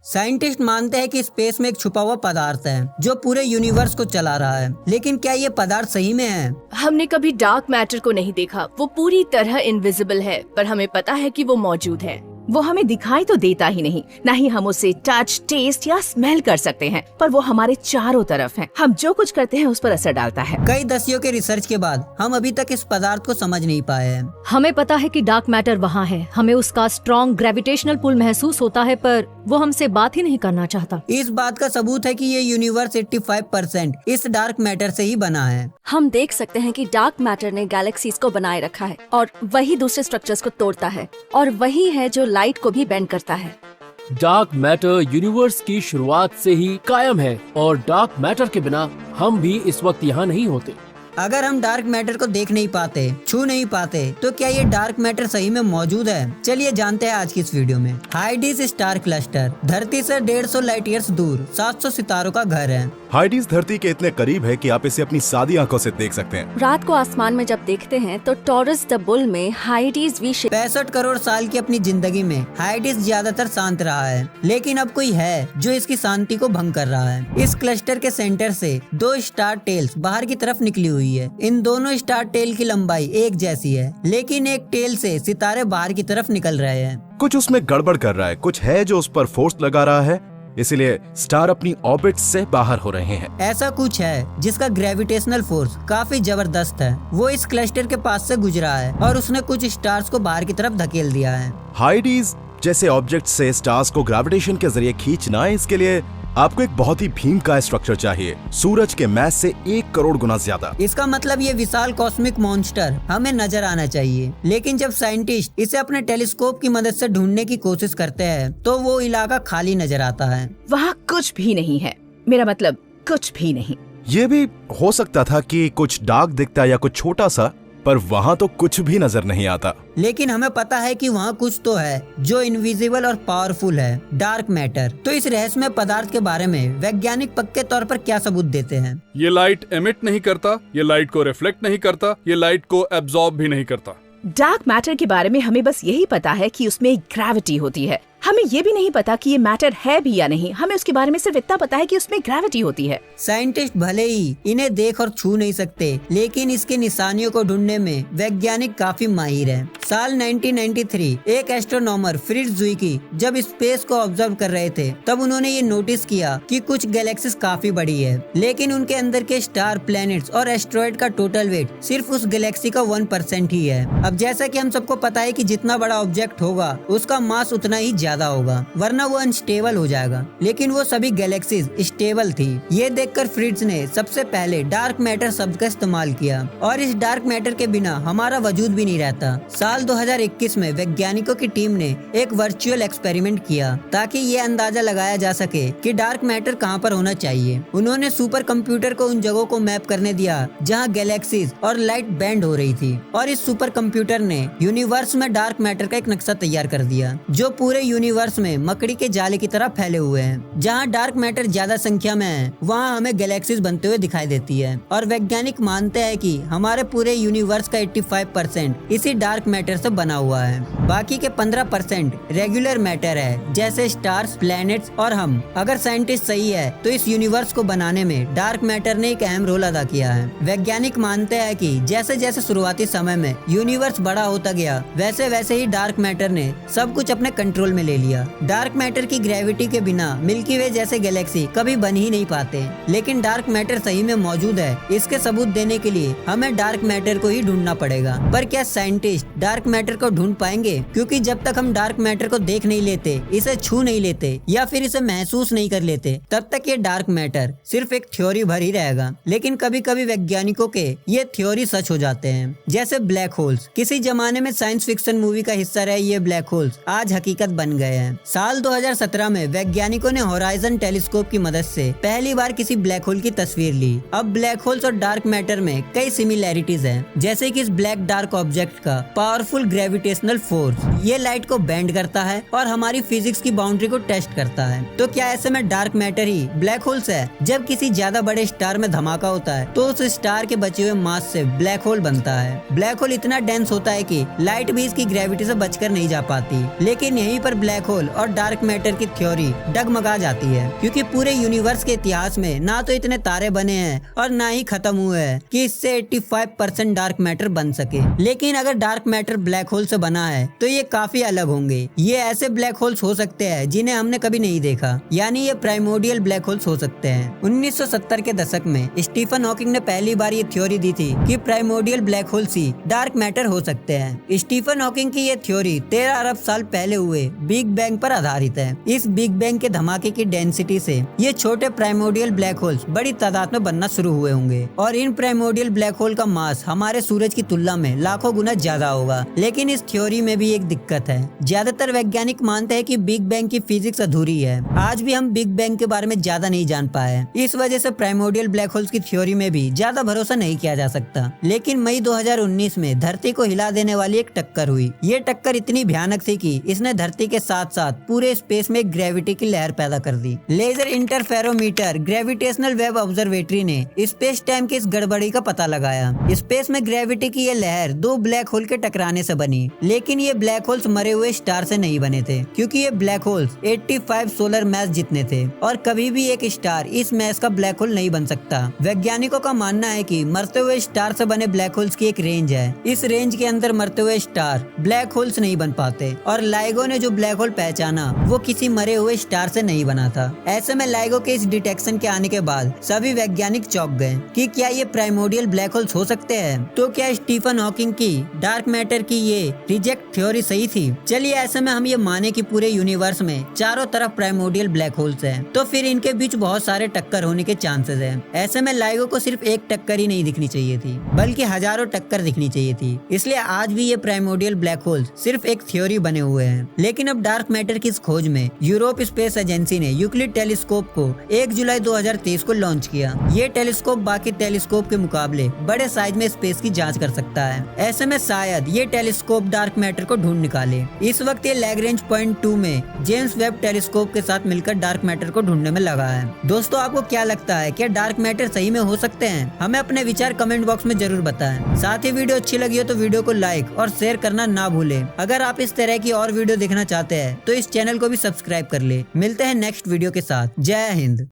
Scientist मानते हैं कि स्पेस में एक छुपा हुआ पदार्थ है जो पूरे यूनिवर्स को चला रहा है, लेकिन क्या ये पदार्थ सही में है? हमने कभी डार्क मैटर को नहीं देखा, वो पूरी तरह इनविजिबल है, पर हमें पता है कि वो मौजूद है। वो हमें दिखाई तो देता ही नहीं, न ही हम उसे टच, टेस्ट या स्मेल कर सकते हैं, पर वो हमारे चारों तरफ है। हम जो कुछ करते हैं उस पर असर डालता है। कई दशकों के रिसर्च के बाद हम अभी तक इस पदार्थ को समझ नहीं पाए हैं। हमें पता है कि डार्क मैटर वहाँ है, हमें उसका स्ट्रॉन्ग ग्रेविटेशनल पुल महसूस होता है, पर वो हमसे बात ही नहीं करना चाहता। इस बात का सबूत है कि ये यूनिवर्स 85% इस डार्क मैटर से ही बना है। हम देख सकते हैं कि डार्क मैटर ने गैलेक्सीज को बनाए रखा है और वही दूसरे स्ट्रक्चर्स को तोड़ता है, और वही है जो लाइट को भी बेंड करता है। डार्क मैटर यूनिवर्स की शुरुआत से ही कायम है और डार्क मैटर के बिना हम भी इस वक्त यहाँ नहीं होते। अगर हम डार्क मैटर को देख नहीं पाते, छू नहीं पाते, तो क्या ये डार्क मैटर सही में मौजूद है? चलिए जानते हैं आज की इस वीडियो में। हाइडीज स्टार क्लस्टर धरती से 150 लाइट ईयर्स दूर 700 सितारों का घर है। हाइडीज धरती के इतने करीब है कि आप इसे अपनी सादी आंखों से देख सकते हैं। रात को आसमान में जब देखते हैं तो टॉरस द बुल में हाइडीज वी शेप 65 करोड़ साल की अपनी जिंदगी में हाइडीज ज्यादातर शांत रहा है, लेकिन अब कोई है जो इसकी शांति को भंग कर रहा है। इस क्लस्टर के सेंटर से 2 स्टार टेल्स बाहर की तरफ निकली हुई है। इन दोनों स्टार टेल की लंबाई एक जैसी है, लेकिन एक टेल से सितारे बाहर की तरफ निकल रहे हैं। कुछ उसमें गड़बड़ कर रहा है, कुछ है जो उस पर फोर्स लगा रहा है, इसलिए स्टार अपनी ऑर्बिट से बाहर हो रहे हैं। ऐसा कुछ है जिसका ग्रेविटेशनल फोर्स काफी जबरदस्त है। वो इस क्लस्टर के पास से गुजरा है और उसने कुछ स्टार्स को बाहर की तरफ धकेल दिया है। हाइडीज जैसे ऑब्जेक्ट से स्टार्स को ग्रेविटेशन के जरिए खींचना है, इसके लिए आपको एक बहुत ही भीमकाय स्ट्रक्चर चाहिए, सूरज के मैस से 1 करोड़ गुना ज्यादा। इसका मतलब ये विशाल कॉस्मिक मॉन्स्टर हमें नजर आना चाहिए, लेकिन जब साइंटिस्ट इसे अपने टेलीस्कोप की मदद से ढूंढने की कोशिश करते हैं तो वो इलाका खाली नजर आता है। वहाँ कुछ भी नहीं है, मेरा मतलब कुछ भी नहीं। ये भी हो सकता था कि कुछ डार्क दिखता या कुछ छोटा सा, पर वहाँ तो कुछ भी नजर नहीं आता। लेकिन हमें पता है कि वहाँ कुछ तो है जो इनविजिबल और पावरफुल है, डार्क मैटर। तो इस रहस्यमय पदार्थ के बारे में वैज्ञानिक पक्के तौर पर क्या सबूत देते हैं? ये लाइट एमिट नहीं करता, ये लाइट को रिफ्लेक्ट नहीं करता, ये लाइट को एब्जॉर्ब भी नहीं करता। डार्क मैटर के बारे में हमें बस यही पता है कि उसमें ग्रेविटी होती है। हमें ये भी नहीं पता कि ये मैटर है भी या नहीं, हमें उसके बारे में सिर्फ इतना पता है कि उसमें ग्रेविटी होती है। साइंटिस्ट भले ही इन्हें देख और छू नहीं सकते, लेकिन इसके निशानियों को ढूंढने में वैज्ञानिक काफी माहिर हैं। साल 1993 एक एस्ट्रोनॉमर फ्रिट्ज ज़ुइकी जब स्पेस को ऑब्जर्व कर रहे थे, तब उन्होंने ये नोटिस किया कि कुछ गैलेक्सीज काफी बड़ी है, लेकिन उनके अंदर के स्टार, प्लैनेट्स और एस्ट्रॉयड का टोटल वेट सिर्फ उस गैलेक्सी का 1% ही है। अब जैसा कि हम सबको पता है कि जितना बड़ा ऑब्जेक्ट होगा उसका मास उतना ही ज्यादा होगा, वरना वो अनस्टेबल हो जाएगा, लेकिन वो सभी गैलेक्सीज स्टेबल थी। ये देखकर फ्रिट्ज ने सबसे पहले डार्क मैटर शब्द का इस्तेमाल किया, और इस डार्क मैटर के बिना हमारा वजूद भी नहीं रहता। साल 2021 में वैज्ञानिकों की टीम ने एक वर्चुअल एक्सपेरिमेंट किया ताकि ये अंदाजा लगाया जा सके कि डार्क मैटर कहाँ पर होना चाहिए। उन्होंने सुपर कंप्यूटर को उन जगहों को मैप करने दिया जहाँ गैलेक्सीज और लाइट बैंड हो रही थी, और इस सुपर कंप्यूटर ने यूनिवर्स में डार्क मैटर का एक नक्शा तैयार कर दिया जो पूरे यूनिवर्स में मकड़ी के जाले की तरह फैले हुए हैं। जहाँ डार्क मैटर ज्यादा संख्या में है, वहाँ हमें गैलेक्सीज बनते हुए दिखाई देती है, और वैज्ञानिक मानते हैं कि हमारे पूरे यूनिवर्स का 85% इसी डार्क मैटर से बना हुआ है। बाकी के 15% रेगुलर मैटर है, जैसे स्टार्स, प्लैनेट्स और हम। अगर साइंटिस्ट सही है तो इस यूनिवर्स को बनाने में डार्क मैटर ने एक अहम रोल अदा किया है। वैज्ञानिक मानते हैं कि जैसे जैसे शुरुआती समय में यूनिवर्स बड़ा होता गया, वैसे वैसे ही डार्क मैटर ने सब कुछ अपने कंट्रोल में ले लिया। डार्क मैटर की ग्रेविटी के बिना मिल्की वे जैसे गैलेक्सी कभी बन ही नहीं पाते, लेकिन डार्क मैटर सही में मौजूद है, इसके सबूत देने के लिए हमें डार्क मैटर को ही ढूंढना पड़ेगा। पर क्या साइंटिस्ट डार्क मैटर को ढूंढ पाएंगे? क्योंकि जब तक हम डार्क मैटर को देख नहीं लेते, इसे छू नहीं लेते या फिर इसे महसूस नहीं कर लेते, तब तक ये डार्क मैटर सिर्फ एक थ्योरी भर ही रहेगा। लेकिन कभी कभी वैज्ञानिकों के ये थ्योरी सच हो जाते हैं, जैसे ब्लैक होल्स। किसी जमाने में साइंस फिक्शन मूवी का हिस्सा रहे ये ब्लैक होल्स आज हकीकत बन गए हैं। साल 2017 में वैज्ञानिकों ने होराइजन टेलीस्कोप की मदद से पहली बार किसी ब्लैक होल की तस्वीर ली। अब ब्लैक होल्स और डार्क मैटर में कई सिमिलैरिटीज हैं, जैसे कि इस ब्लैक डार्क ऑब्जेक्ट का पावरफुल ग्रेविटेशनल फोर्स, ये लाइट को बेंड करता है और हमारी फिजिक्स की बाउंड्री को टेस्ट करता है। तो क्या ऐसे में डार्क मैटर ही ब्लैक होल्स है? जब किसी ज्यादा बड़े स्टार में धमाका होता है तो उस स्टार के बचे हुए मास से ब्लैक होल बनता है। ब्लैक होल इतना डेंस होता है कि लाइट भी इसकी ग्रेविटी से बचकर नहीं जा पाती, लेकिन यहीं पर ब्लैक होल और डार्क मैटर की थ्योरी डगमगा जाती है, क्योंकि पूरे यूनिवर्स के इतिहास में ना तो इतने तारे बने हैं और ना ही खत्म हुए हैं कि इससे 85% डार्क मैटर बन सके। लेकिन अगर डार्क मैटर ब्लैक होल से बना है तो ये काफी अलग होंगे। ये ऐसे ब्लैक होल्स हो सकते हैं जिन्हें हमने कभी नहीं देखा, यानी ये प्राइमोर्डियल ब्लैक होल्स हो सकते हैं। 1970 के दशक में स्टीफन हॉकिंग ने पहली बार ये थ्योरी दी थी कि प्राइमोर्डियल ब्लैक होल्स ही डार्क मैटर हो सकते हैं। स्टीफन हॉकिंग की ये थ्योरी 13 अरब साल पहले हुए बिग बैंग पर आधारित है। इस बिग बैंग के धमाके की डेंसिटी से ये छोटे प्राइमोर्डियल ब्लैक होल्स बड़ी तादाद में बनना शुरू हुए होंगे और इन प्राइमोर्डियल ब्लैक होल का मास हमारे सूरज की तुलना में लाखों गुना ज्यादा होगा। लेकिन इस थ्योरी में भी एक दिक्कत है। ज्यादातर वैज्ञानिक मानते हैं कि बिग बैंग की फिजिक्स अधूरी है। आज भी हम बिग बैंग के बारे में ज्यादा नहीं जान पाए। इस वजह से प्राइमोर्डियल ब्लैक होल्स की थ्योरी में भी ज्यादा भरोसा नहीं किया जा सकता। लेकिन मई 2019 में धरती को हिला देने वाली एक टक्कर हुई। ये टक्कर इतनी भयानक थी कि इसने धरती के साथ साथ पूरे स्पेस में ग्रेविटी की लहर पैदा कर दी। Laser interferometer gravitational wave observatory ने स्पेस टाइम की इस गड़बड़ी का पता लगाया। स्पेस में ग्रेविटी की ये लहर दो ब्लैक होल के टकराने से बनी। लेकिन ये ब्लैक होल्स मरे हुए स्टार से नहीं बने थे, क्योंकि ये ब्लैक होल्स 85 सोलर मैस जितने थे और कभी भी एक स्टार इस मैस का ब्लैक होल नहीं बन सकता। वैज्ञानिकों का मानना है कि मरते हुए स्टार से बने ब्लैक होल्स की एक रेंज है। इस रेंज के अंदर मरते हुए स्टार ब्लैक होल्स नहीं बन पाते और लाइगो ने जो ब्लैक होल पहचाना वो किसी मरे हुए स्टार से नहीं बना था। ऐसे में लाइगो के इस डिटेक्शन के आने के बाद सभी वैज्ञानिक चौंक गए कि क्या ये प्राइमोर्डियल ब्लैक होल्स हो सकते हैं। तो क्या स्टीफन हॉकिंग की डार्क मैटर की ये रिजेक्ट थ्योरी सही थी? चलिए ऐसे में हम ये माने कि पूरे यूनिवर्स में चारों तरफ प्राइमोर्डियल ब्लैक होल्स हैं, तो फिर इनके बीच बहुत सारे टक्कर होने के चांसेस हैं। ऐसे में लाइगो को सिर्फ एक टक्कर ही नहीं दिखनी चाहिए थी, बल्कि हजारों टक्कर दिखनी चाहिए थी। इसलिए आज भी ये प्राइमोर्डियल ब्लैक होल्स सिर्फ एक थ्योरी बने हुए हैं। लेकिन अब डार्क मैटर की इस खोज में यूरोप स्पेस एजेंसी ने यूक्लिड टेलीस्कोप को 1 जुलाई 2023 को लॉन्च किया। ये टेलीस्कोप बाकी टेलीस्कोप के मुकाबले बड़े साइज में स्पेस की जांच कर सकता है। ऐसे में शायद ये टेलीस्कोप डार्क मैटर को ढूंढ निकाले। इस वक्त ये लैग्रेंज पॉइंट 2 में जेम्स वेब टेलीस्कोप के साथ मिलकर डार्क मैटर को ढूंढने में लगा है। दोस्तों, आपको क्या लगता है, क्या डार्क मैटर सही में हो सकते हैं? हमें अपने विचार कमेंट बॉक्स में जरूर बताएं। साथ ही वीडियो अच्छी लगी हो तो वीडियो को लाइक और शेयर करना ना भूलें। अगर आप इस तरह की और वीडियो देखना चाहते हैं तो इस चैनल को भी सब्सक्राइब कर ले। मिलते हैं नेक्स्ट वीडियो के साथ। जय हिंद।